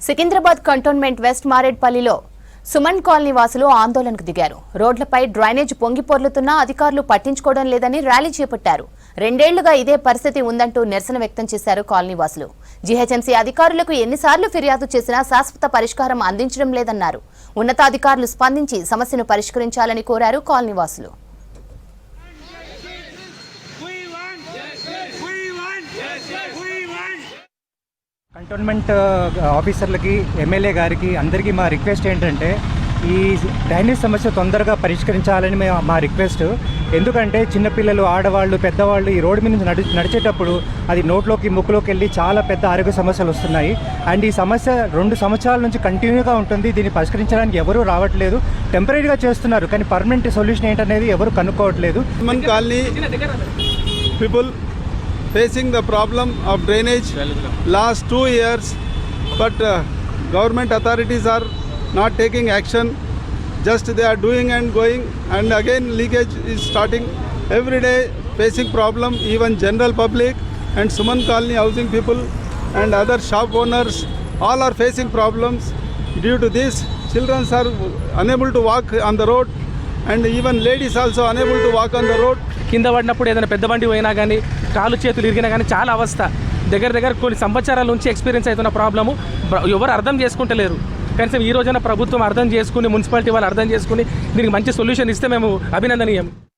Secunderabad cantonment west మారేడ్పల్లిలో Suman colony వాసులు ఆందోళనకు దిగారు. రోడ్లపై డ్రైనేజ్ పొంగిపొర్లుతున్నా అధికారులు పట్టించుకోవడం లేదని ర్యాలీ చేపట్టారు. 2 ఏళ్లుగా ఇదే పరిస్థితి ఉందంటూ నిరసన వ్యక్తం చేశారు కాలనీ వాసులు. జీహెచ్ఎంసీ అధికారులకు ఎన్నిసార్లు ఫిర్యాదు చేసినా శాశ్వత పరిష్కారం అందించడం లేదన్నారు. ఉన్నతాధికారులు స్పందించి సమస్యను పరిష్కరించాలని కోరారు కాలనీ వాసులు. కంటోన్మెంట్ ఆఫీసర్లకి, ఎమ్మెల్యే గారికి అందరికీ మా రిక్వెస్ట్ ఏంటంటే ఈ డ్రైనేజ్ సమస్య తొందరగా పరిష్కరించాలని మా రిక్వెస్ట్. ఎందుకంటే చిన్నపిల్లలు, ఆడవాళ్ళు, పెద్దవాళ్ళు ఈ రోడ్డు మీద నుంచి నడిచేటప్పుడు అది నోట్లోకి, ముక్కులోకి వెళ్ళి చాలా పెద్ద ఆరోగ్య సమస్యలు వస్తున్నాయి. అండ్ ఈ సమస్య 2 సంవత్సరాల నుంచి కంటిన్యూగా ఉంటుంది. దీన్ని పరిష్కరించడానికి ఎవరూ రావట్లేదు. టెంపరీగా చేస్తున్నారు, కానీ పర్మనెంట్ సొల్యూషన్ ఏంటనేది ఎవరు కనుక్కోవట్లేదు. Facing the problem of drainage last 2 years, but government authorities are not taking action. Just they are doing and going, and again leakage is starting every day. Facing problem, even general public and Suman Colony housing people and other shop owners all are facing problems. Due to this, children are unable to walk on the road, and even ladies also unable to walk on the road. కింద పడినప్పుడు ఏదైనా పెద్ద బండి పోయినా కానీ, కాలు చేతులు ఇరిగినా కానీ చాలా అవస్థ. దగ్గర కొన్ని సంవత్సరాల నుంచి ఎక్స్పీరియన్స్ అవుతున్న ప్రాబ్లము ఎవరు అర్థం చేసుకుంటలేరు. కనీసం ఈ రోజున ప్రభుత్వం అర్థం చేసుకుని, మున్సిపాలిటీ వాళ్ళు అర్థం చేసుకుని దీనికి మంచి సొల్యూషన్ ఇస్తే మేము అభినందనీయం.